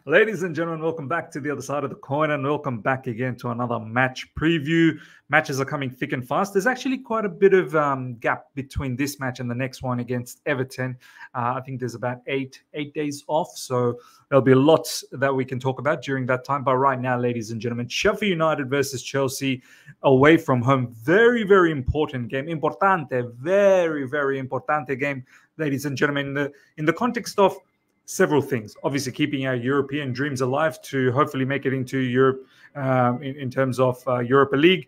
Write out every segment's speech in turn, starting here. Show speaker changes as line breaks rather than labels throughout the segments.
Ladies and gentlemen, welcome back to the other side of the coin, and welcome back again to another match preview. Matches are coming thick and fast. There's actually quite a bit of gap between this match and the next one against Everton. I think there's about eight days off, so there'll be lots that we can talk about during that time. But right now, ladies and gentlemen, Sheffield United versus Chelsea away from home. Very, very important game. Importante, very, very importante game, ladies and gentlemen, in the context of several things. Obviously, keeping our European dreams alive to hopefully make it into Europe in terms of Europa League.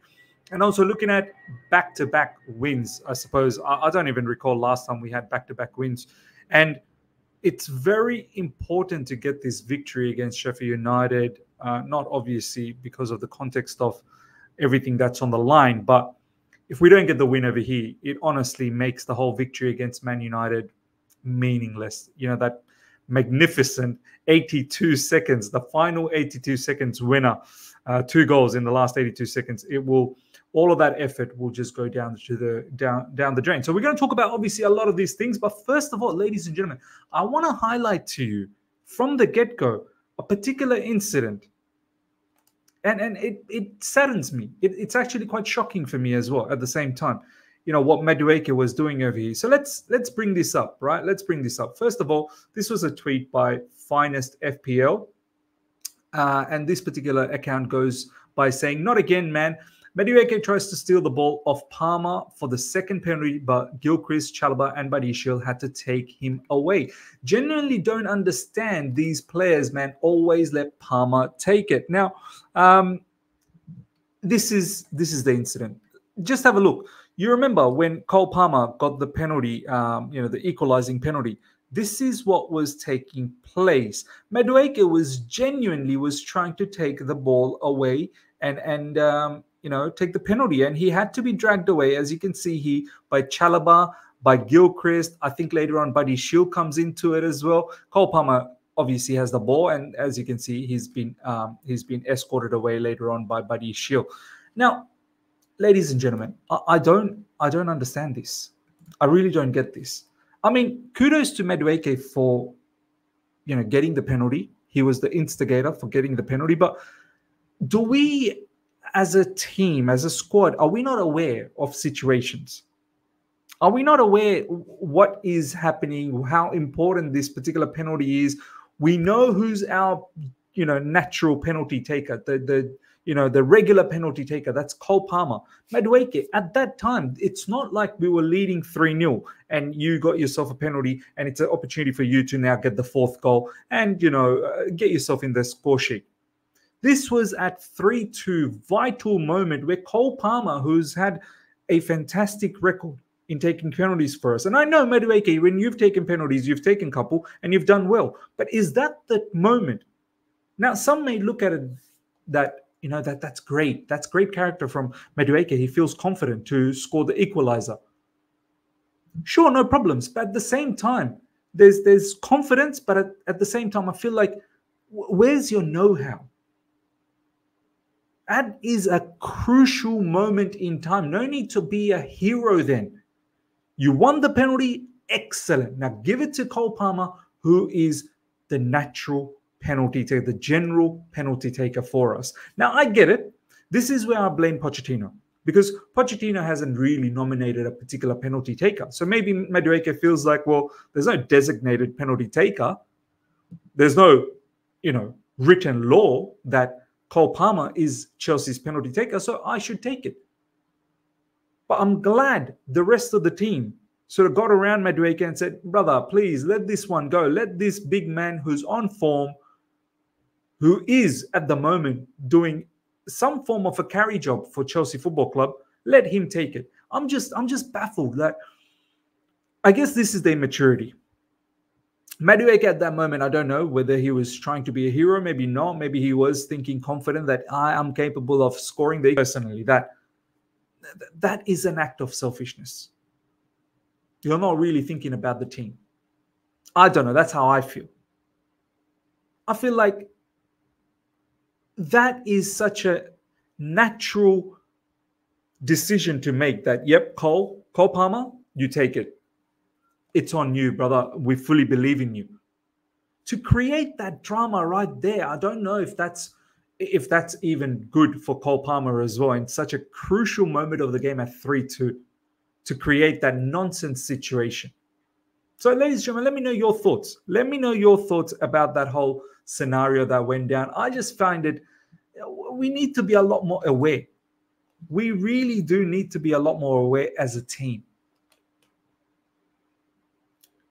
And also looking at back-to-back wins, I suppose. I don't even recall last time we had back-to-back wins. And it's very important to get this victory against Sheffield United, not obviously because of the context of everything that's on the line, but if we don't get the win over here, it honestly makes the whole victory against Man United meaningless. You know, that magnificent 82 seconds, the final 82 seconds winner, 2 goals in the last 82 seconds. It will, all of that effort will just go down the drain. So we're going to talk about obviously a lot of these things, but first of all, ladies and gentlemen, I want to highlight to you from the get-go a particular incident. And it saddens me. It's actually quite shocking for me as well at the same time. You know, what Madueke was doing over here. So let's bring this up, right? Let's bring this up. First of all, this was a tweet by Finest FPL. And this particular account goes by saying, "Not again, man. Madueke tries to steal the ball off Palmer for the second penalty, but Gilchrist, Chalobah, and Badiashile had to take him away. Genuinely don't understand these players, man. Always let Palmer take it." Now, this is the incident. Just have a look. You remember when Cole Palmer got the penalty, the equalizing penalty. This is what was taking place. Madueke was trying to take the ball away and take the penalty, and he had to be dragged away, as you can see here, by Chalobah, by Gilchrist. I think later on Badiashile comes into it as well. Cole Palmer obviously has the ball, and as you can see, he's been escorted away later on by Badiashile. Now, ladies and gentlemen, I don't understand this. I really don't get this. I mean, kudos to Madueke for getting the penalty. He was the instigator for getting the penalty. But do we, as a team, as a squad, are we not aware of situations? Are we not aware what is happening, how important this particular penalty is? We know who's our natural penalty taker, the regular penalty taker. That's Cole Palmer. Madueke, at that time, it's not like we were leading 3-0 and you got yourself a penalty and it's an opportunity for you to now get the 4th goal and, get yourself in the score sheet. This was at 3-2, vital moment where Cole Palmer, who's had a fantastic record in taking penalties for us. And I know, Madueke, when you've taken penalties, you've taken a couple and you've done well. But is that the moment? Now, some may look at it that's great. That's great character from Madueke. He feels confident to score the equalizer. Sure, no problems. But at the same time, there's confidence. But at the same time, I feel like, where's your know-how? That is a crucial moment in time. No need to be a hero then. You won the penalty. Excellent. Now give it to Cole Palmer, who is the natural penalty taker, the general penalty taker for us. Now, I get it. This is where I blame Pochettino, because Pochettino hasn't really nominated a particular penalty taker. So maybe Madueke feels like, well, there's no designated penalty taker. There's no, written law that Cole Palmer is Chelsea's penalty taker, so I should take it. But I'm glad the rest of the team sort of got around Madueke and said, brother, please let this one go. Let this big man who's on form, who is at the moment doing some form of a carry job for Chelsea Football Club, let him take it. I'm just baffled that I guess this is their maturity. Madueke at that moment, I don't know whether he was trying to be a hero, maybe not. Maybe he was thinking confident that I am capable of scoring the personally. That is an act of selfishness. You're not really thinking about the team. I don't know. That's how I feel. I feel like that is such a natural decision to make that, yep, Cole Palmer, you take it. it's on you, brother. We fully believe in you. To create that drama right there, I don't know if that's even good for Cole Palmer as well in such a crucial moment of the game at 3-2 to create that nonsense situation. So, ladies and gentlemen, let me know your thoughts. Let me know your thoughts about that whole scenario that went down. I just find it, we need to be a lot more aware. We really do need to be a lot more aware as a team.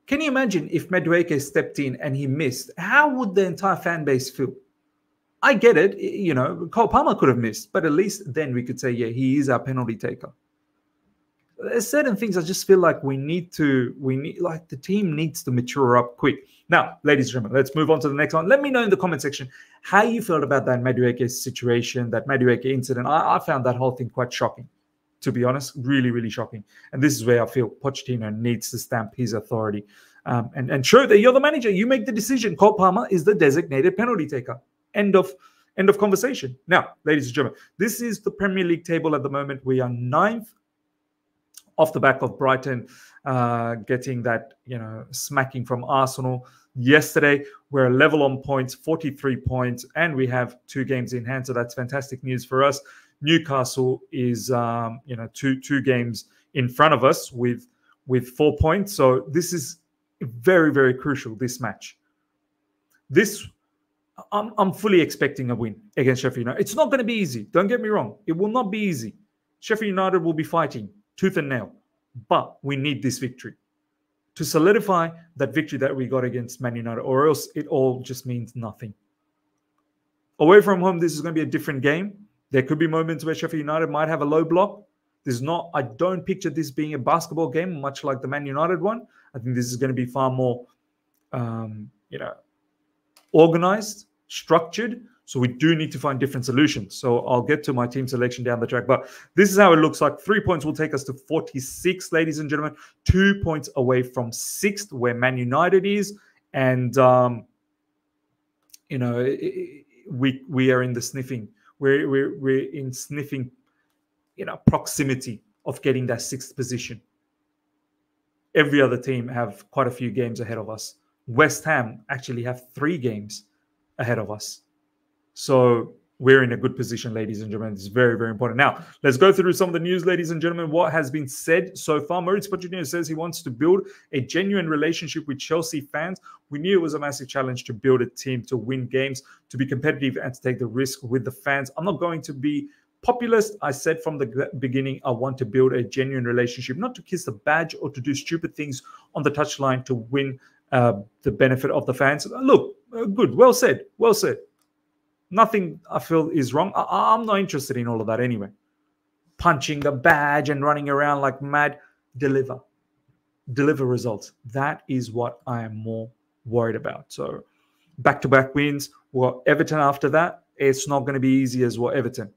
Can you imagine if Madueke stepped in and he missed? How would the entire fan base feel? I get it. You know, Cole Palmer could have missed, but at least then we could say, yeah, he is our penalty taker. There's certain things I just feel like we need like the team needs to mature up quick. Now, ladies and gentlemen, let's move on to the next one. Let me know in the comment section how you felt about that Madueke situation, that Madueke incident. I found that whole thing quite shocking, to be honest, really, really shocking. And this is where I feel Pochettino needs to stamp his authority and show that you're the manager. You make the decision. Cole Palmer is the designated penalty taker. End of conversation. Now, ladies and gentlemen, this is the Premier League table at the moment. We are 9th. Off the back of Brighton getting that, smacking from Arsenal yesterday. We're level on points, 43 points, and we have 2 games in hand. So that's fantastic news for us. Newcastle is, 2 games in front of us with 4 points. So this is very, very crucial, this match. I'm fully expecting a win against Sheffield United. It's not going to be easy. Don't get me wrong. It will not be easy. Sheffield United will be fighting tooth and nail. But we need this victory to solidify that victory that we got against Man United, or else it all just means nothing. Away from home, this is going to be a different game. There could be moments where Sheffield United might have a low block. I don't picture this being a basketball game, much like the Man United one. I think this is going to be far more, organized, structured. So we do need to find different solutions. So I'll get to my team selection down the track. But this is how it looks like. 3 points will take us to 46, ladies and gentlemen. 2 points away from 6th, where Man United is. And, we are in the sniffing. We're in sniffing, proximity of getting that 6th position. Every other team have quite a few games ahead of us. West Ham actually have 3 games ahead of us. So we're in a good position, ladies and gentlemen. It's very, very important. Now, let's go through some of the news, ladies and gentlemen. What has been said so far? Mauricio Pochettino says he wants to build a genuine relationship with Chelsea fans. We knew it was a massive challenge to build a team, to win games, to be competitive, and to take the risk with the fans. I'm not going to be populist. I said from the beginning, I want to build a genuine relationship, not to kiss the badge or to do stupid things on the touchline to win the benefit of the fans. Look, good. Well said. Well said. Nothing I feel is wrong. I'm not interested in all of that anyway. Punching the badge and running around like mad. Deliver results. That is what I am more worried about. So back-to-back wins. Well, Everton after that, it's not going to be easy as well, Everton.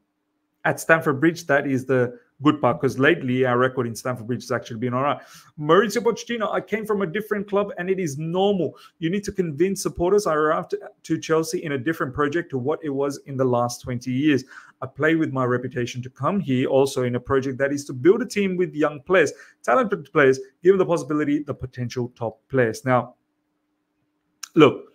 At Stamford Bridge, that is the good part, because lately our record in Stamford Bridge has actually been all right. Mauricio Pochettino, I came from a different club and it is normal. You need to convince supporters I arrived to Chelsea in a different project to what it was in the last 20 years. I play with my reputation to come here also in a project that is to build a team with young players, talented players, give them the possibility, the potential top players. Now, look,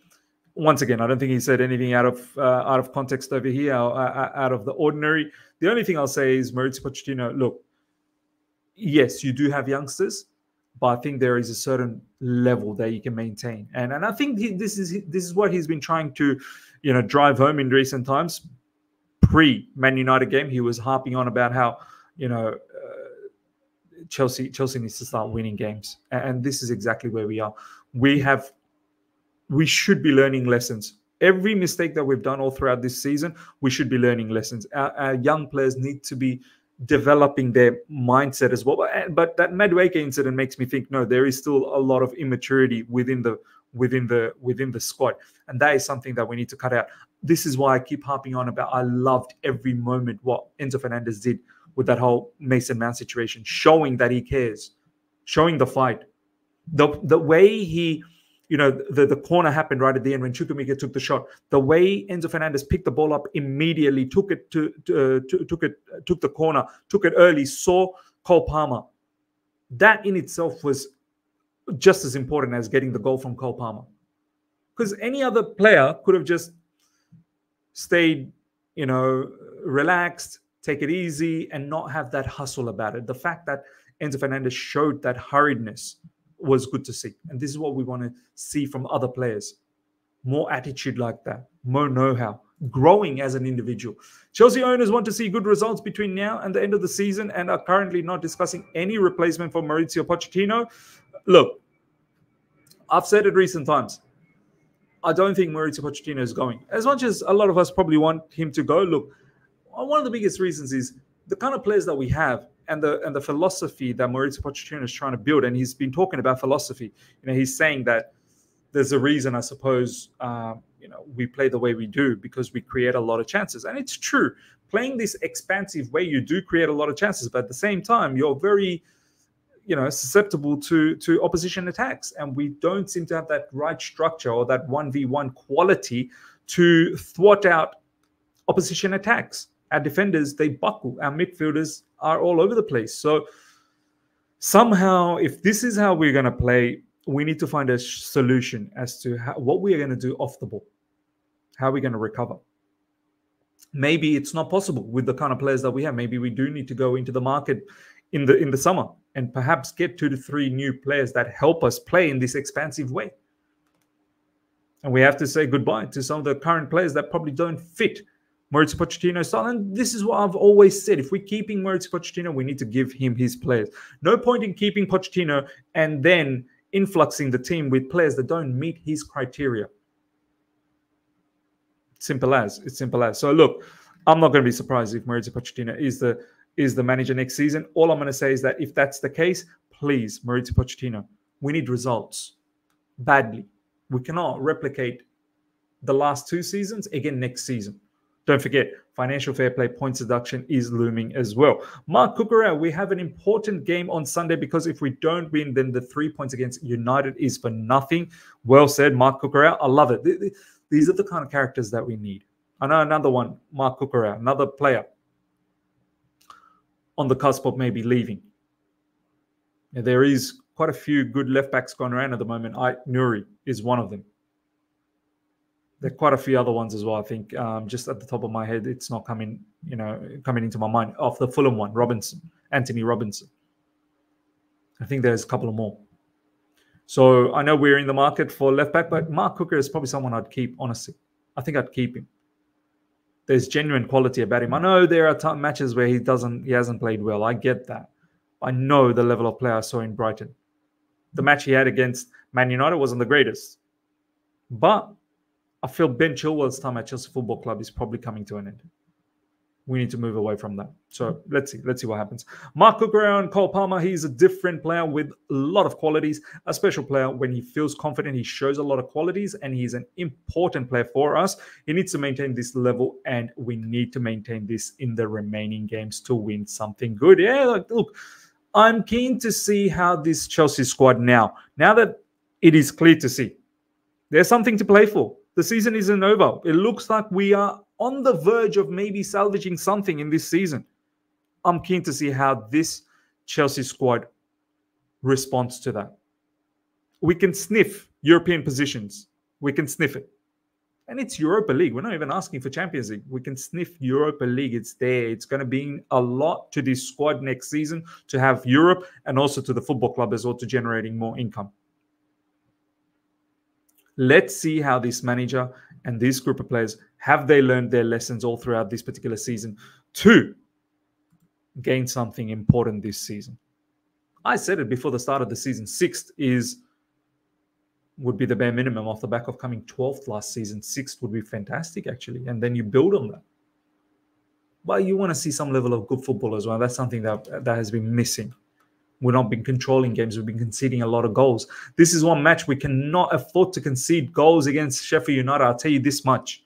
once again, I don't think he said anything out of context over here, out of the ordinary. The only thing I'll say is, Mauricio Pochettino, look, yes, you do have youngsters, but I think there is a certain level that you can maintain, and I think this is what he's been trying to, drive home in recent times. Pre-Man United game, he was harping on about how, Chelsea needs to start winning games, and this is exactly where we are. We should be learning lessons. Every mistake that we've done all throughout this season, we should be learning lessons. Our young players need to be developing their mindset as well. But that Madueke incident makes me think, no, there is still a lot of immaturity within the squad, and that is something that we need to cut out. This is why I keep harping on about. I loved every moment what Enzo Fernandez did with that whole Mason Mount situation, showing that he cares, showing the fight, the way he. The corner happened right at the end when Chukwuemeka took the shot. The way Enzo Fernandez picked the ball up immediately, took the corner, took it early, saw Cole Palmer. That in itself was just as important as getting the goal from Cole Palmer. Because any other player could have just stayed, relaxed, take it easy, and not have that hustle about it. The fact that Enzo Fernandez showed that hurriedness was good to see. And this is what we want to see from other players. More attitude like that, more know-how, growing as an individual. Chelsea owners want to see good results between now and the end of the season and are currently not discussing any replacement for Mauricio Pochettino. Look, I've said it recent times. I don't think Mauricio Pochettino is going. As much as a lot of us probably want him to go, look, one of the biggest reasons is the kind of players that we have and the philosophy that Mauricio Pochettino is trying to build. And he's been talking about philosophy. He's saying that there's a reason, I suppose, we play the way we do because we create a lot of chances. And it's true. Playing this expansive way, you do create a lot of chances. But at the same time, you're very susceptible to opposition attacks. And we don't seem to have that right structure or that 1v1 quality to thwart out opposition attacks. Our defenders, they buckle. Our midfielders are all over the place. So somehow, if this is how we're going to play, we need to find a solution as to what we are going to do off the ball. How are we going to recover? Maybe it's not possible with the kind of players that we have. Maybe we do need to go into the market in the summer and perhaps get 2 to 3 new players that help us play in this expansive way. And we have to say goodbye to some of the current players that probably don't fit Mauricio Pochettino's style. And this is what I've always said. If we're keeping Mauricio Pochettino, we need to give him his players. No point in keeping Pochettino and then influxing the team with players that don't meet his criteria. Simple as. It's simple as. So look, I'm not going to be surprised if Mauricio Pochettino is the manager next season. All I'm going to say is that if that's the case, please, Mauricio Pochettino, we need results badly. We cannot replicate the last 2 seasons again next season. Don't forget, financial fair play points deduction is looming as well. Mark Cucurella, we have an important game on Sunday because if we don't win, then the 3 points against United is for nothing. Well said, Mark Cucurella. I love it. These are the kind of characters that we need. I know another one, Mark Cucurella, another player on the cusp of maybe leaving. There is quite a few good left backs going around at the moment. Nuri is one of them. There are quite a few other ones as well. I think just at the top of my head, it's not coming into my mind. Off the Fulham one, Anthony Robinson. I think there's a couple of more. So I know we're in the market for left back, but Mark Cucurella is probably someone I'd keep, honestly. I think I'd keep him. There's genuine quality about him. I know there are matches where he hasn't played well. I get that. I know the level of play I saw in Brighton. The match he had against Man United wasn't the greatest. But I feel Ben Chilwell's time at Chelsea Football Club is probably coming to an end. We need to move away from that. So let's see what happens. Mark Cucurella and Cole Palmer, he's a different player with a lot of qualities. A special player when he feels confident. He shows a lot of qualities and he's an important player for us. He needs to maintain this level and we need to maintain this in the remaining games to win something good. Yeah, look, I'm keen to see how this Chelsea squad now that it is clear to see, there's something to play for. The season isn't over. It looks like we are on the verge of maybe salvaging something in this season. I'm keen to see how this Chelsea squad responds to that. We can sniff European positions. We can sniff it. And it's Europa League. We're not even asking for Champions League. We can sniff Europa League. It's there. It's going to be a lot to this squad next season to have Europe and also to the football club as well to generating more income. Let's see how this manager and this group of players, have they learned their lessons all throughout this particular season to gain something important this season. I said it before the start of the season. 6th would be the bare minimum off the back of coming 12th last season. 6th would be fantastic, actually. And then you build on that. But you want to see some level of good football as well. That's something that has been missing. We've not been controlling games. We've been conceding a lot of goals. This is one match we cannot afford to concede goals against Sheffield United. I'll tell you this much.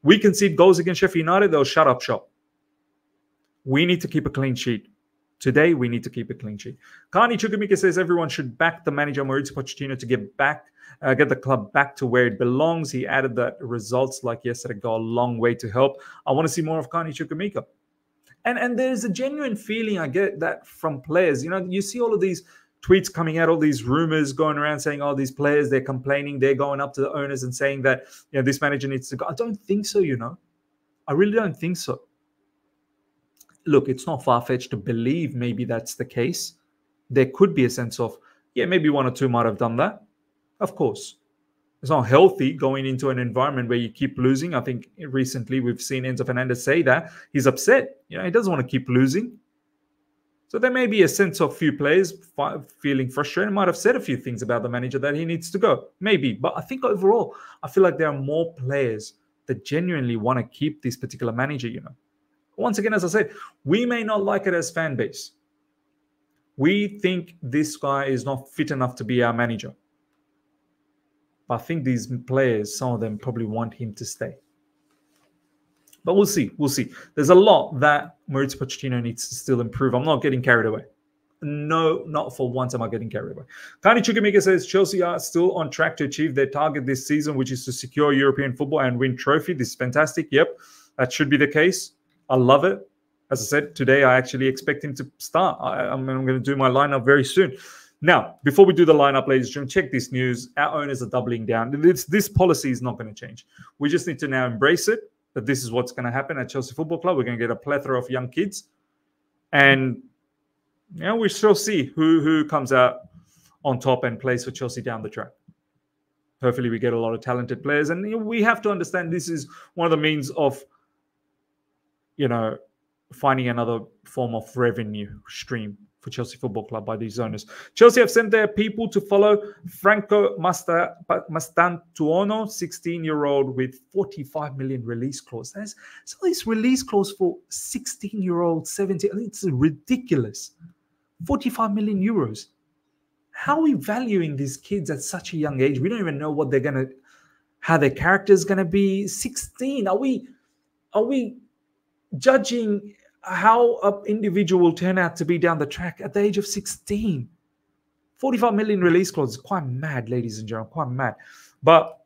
We concede goals against Sheffield United, they'll shut up shop. We need to keep a clean sheet. Today, we need to keep a clean sheet. Kani Chukwuemeka says everyone should back the manager Mauricio Pochettino to get the club back to where it belongs. He added that results like yesterday go a long way to help. I want to see more of Kani Chukwuemeka. And there's a genuine feeling I get that from players. You know, you see all of these tweets coming out, all these rumors going around saying, oh, these players, they're complaining, they're going up to the owners and saying that, this manager needs to go. I don't think so, I really don't think so. Look, it's not far-fetched to believe maybe that's the case. There could be a sense of, maybe one or two might have done that. Of course. It's not healthy going into an environment where you keep losing. I think recently we've seen Enzo Fernandez say that. He's upset. He doesn't want to keep losing. So there may be a sense of few players feeling frustrated, might have said a few things about the manager that he needs to go. Maybe. But I think overall, I feel like there are more players that genuinely want to keep this particular manager, Once again, as I said, we may not like it as fan base. We think this guy is not fit enough to be our manager. But I think these players, some of them probably want him to stay. But we'll see. We'll see. There's a lot that Mauricio Pochettino needs to still improve. I'm not getting carried away. No, not for once am I getting carried away. Kani Chukwemeka says Chelsea are still on track to achieve their target this season, which is to secure European football and win trophy. This is fantastic. Yep, that should be the case. I love it. As I said, today I actually expect him to start. I'm going to do my lineup very soon. Now, before we do the lineup, ladies and gentlemen, check this news. Our owners are doubling down. This policy is not going to change. We just need to now embrace it, that this is what's going to happen at Chelsea Football Club. We're going to get a plethora of young kids. And we shall see who comes out on top and plays for Chelsea down the track. Hopefully we get a lot of talented players. And we have to understand this is one of the means of, finding another form of revenue stream for Chelsea Football Club by these owners. Chelsea have sent their people to follow Franco Mastantuono, 16-year-old with 45 million release clause. There's all this release clause for 16-year-old, 17. I think it's ridiculous. 45 million euros. How are we valuing these kids at such a young age? We don't even know what how their character is gonna be. 16. Are we judging how an individual will turn out to be down the track at the age of 16? 45 million release clause is quite mad, ladies and gentlemen, quite mad. But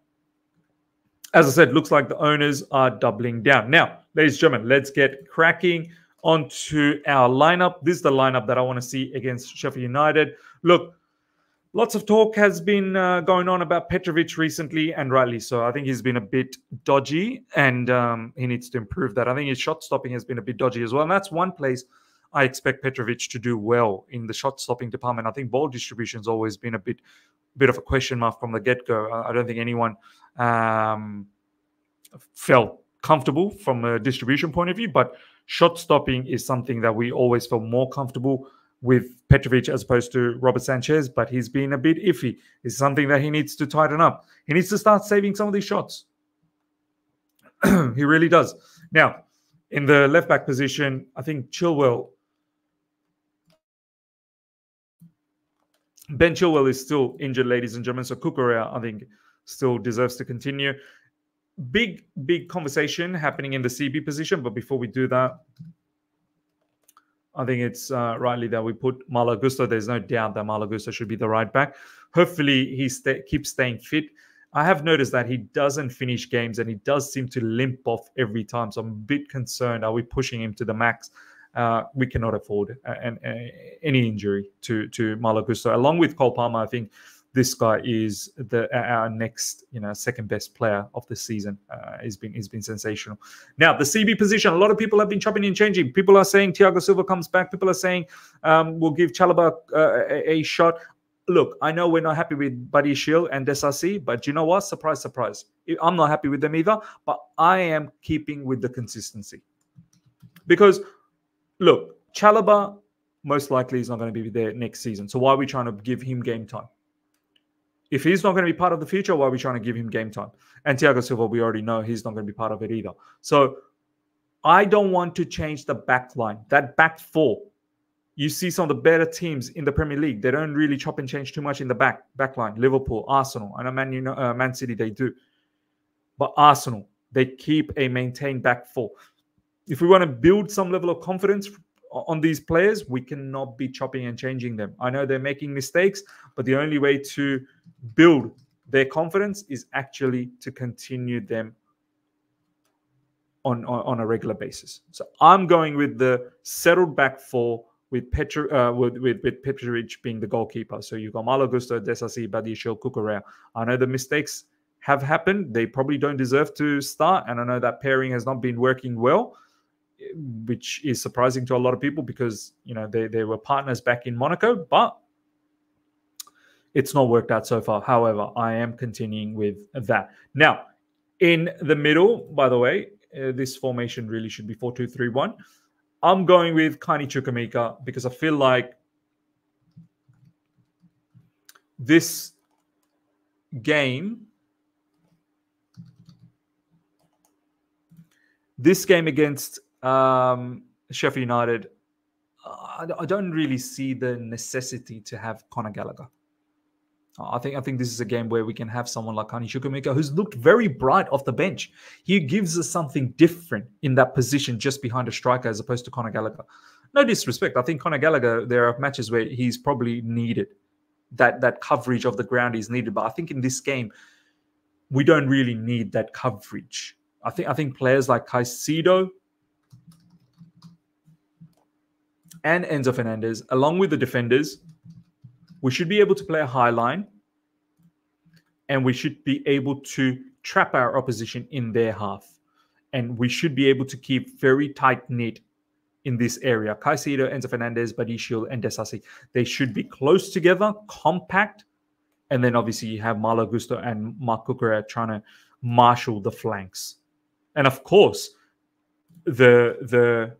as I said, looks like the owners are doubling down. Now, ladies and gentlemen, let's get cracking onto our lineup. This is the lineup that I want to see against Sheffield United. Look, lots of talk has been going on about Petrovic recently, and rightly so. I think he's been a bit dodgy, and he needs to improve that. I think his shot stopping has been a bit dodgy as well. And that's one place I expect Petrovic to do well in the shot stopping department. I think ball distribution has always been a bit of a question mark from the get-go. I don't think anyone felt comfortable from a distribution point of view, but shot stopping is something that we always felt more comfortable with Petrovic as opposed to Robert Sanchez, but he's been a bit iffy. It's something that he needs to tighten up. He needs to start saving some of these shots. He really does. Now, in the left-back position, I think Ben Chilwell is still injured, ladies and gentlemen, so Cucurella, I think, still deserves to continue. Big conversation happening in the CB position, but before we do that, I think it's rightly that we put Malo Gusto. There's no doubt that Malo Gusto should be the right back. Hopefully, he keeps staying fit. I have noticed that he doesn't finish games and he does seem to limp off every time. So I'm a bit concerned. Are we pushing him to the max? We cannot afford any injury to Malo Gusto. Along with Cole Palmer, I think this guy is our next, second best player of the season. He's been sensational. Now, the CB position, a lot of people have been chopping and changing. People are saying Thiago Silva comes back. People are saying we'll give Chalobah a shot. Look, I know we're not happy with Buddy Shield and Desasi, but you know what? Surprise, surprise. I'm not happy with them either, but I am keeping with the consistency. Because, look, Chalobah most likely is not going to be there next season. So why are we trying to give him game time? If he's not going to be part of the future, why are we trying to give him game time? And Thiago Silva, we already know he's not going to be part of it either. So I don't want to change the back line. That back four, you see some of the better teams in the Premier League. They don't really chop and change too much in the back line. Liverpool, Arsenal, I know Man City, they do. But Arsenal, they keep a maintained back four. If we want to build some level of confidence on these players, we cannot be chopping and changing them. I know they're making mistakes, but the only way to build their confidence is actually to continue them on a regular basis. So I'm going with the settled back four with Petrovic being the goalkeeper. So you've got Malo Gusto, Desasi, Badiashile, Cucurella. I know the mistakes have happened. They probably don't deserve to start. And I know that pairing has not been working well, which is surprising to a lot of people because, you know, they were partners back in Monaco, but it's not worked out so far. However, I am continuing with that. Now, in the middle, by the way, this formation really should be 4-2-3-1. I'm going with Kaini Chukwuemeka because I feel like this game against Sheffield United, I don't really see the necessity to have Conor Gallagher. I think this is a game where we can have someone like Kaini Chukwuemeka, who's looked very bright off the bench. He gives us something different in that position just behind a striker as opposed to Conor Gallagher. No disrespect. I think Conor Gallagher, there are matches where he's probably needed. That coverage of the ground is needed. But I think in this game, we don't really need that coverage. I think players like Caicedo and Enzo Fernandez, along with the defenders, we should be able to play a high line and we should be able to trap our opposition in their half. And we should be able to keep very tight-knit in this area. Caicedo, Enzo Fernandez, Badiashile, and Desasi. They should be close together, compact. And then obviously you have Malo Gusto and Marc Cucurella trying to marshal the flanks. And of course, the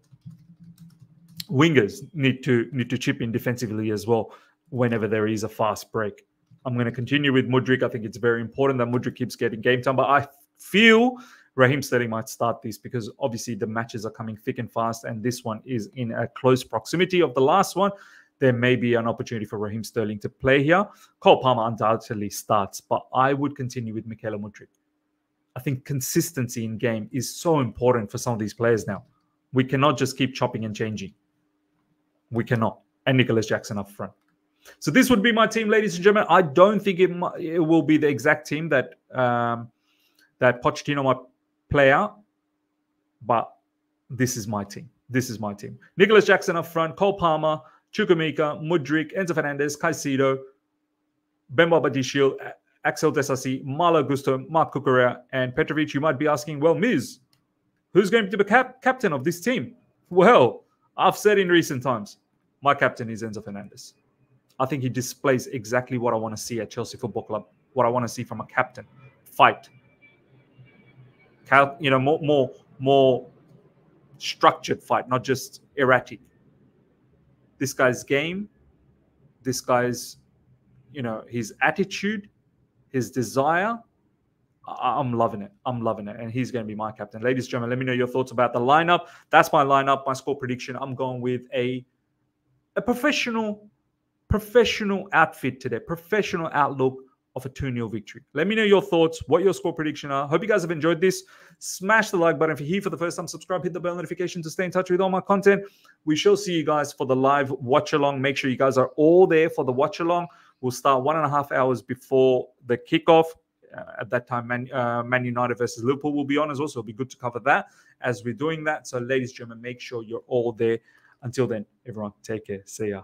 wingers need to chip in defensively as well whenever there is a fast break. I'm going to continue with Mudryk. I think it's very important that Mudryk keeps getting game time, but I feel Raheem Sterling might start this because obviously the matches are coming thick and fast, and this one is in a close proximity of the last one. There may be an opportunity for Raheem Sterling to play here. Cole Palmer undoubtedly starts, but I would continue with Mykhailo Mudryk. I think consistency in game is so important for some of these players now. We cannot just keep chopping and changing. We cannot. And Nicholas Jackson up front. So this would be my team, ladies and gentlemen. I don't think it will be the exact team that that Pochettino might play out, but this is my team. This is my team. Nicholas Jackson up front, Cole Palmer, Chukwuemeka, Mudryk, Enzo Fernandez, Caicedo, Bemba Badiashile, Axel Desasi, Malo Gusto, Marc Cucurella, and Petrovic. You might be asking, well, Miz, who's going to be captain of this team? Well, I've said in recent times, my captain is Enzo Fernandez. I think he displays exactly what I want to see at Chelsea Football Club, what I want to see from a captain. Fight. You know, more structured fight, not just erratic. This guy's game, this guy's, you know, his attitude, his desire, I'm loving it. I'm loving it. And he's going to be my captain. Ladies and gentlemen, let me know your thoughts about the lineup. That's my lineup, my score prediction. I'm going with a professional outfit today, professional outlook of a 2-0 victory. Let me know your thoughts, what your score prediction are. Hope you guys have enjoyed this. Smash the like button. If you're here for the first time, subscribe, hit the bell notification to stay in touch with all my content. We shall see you guys for the live watch along. Make sure you guys are all there for the watch along. We'll start 1.5 hours before the kickoff. At that time, Man United versus Liverpool will be on as well. So it'll be good to cover that as we're doing that. So ladies and gentlemen, make sure you're all there. Until then, everyone, take care. See ya.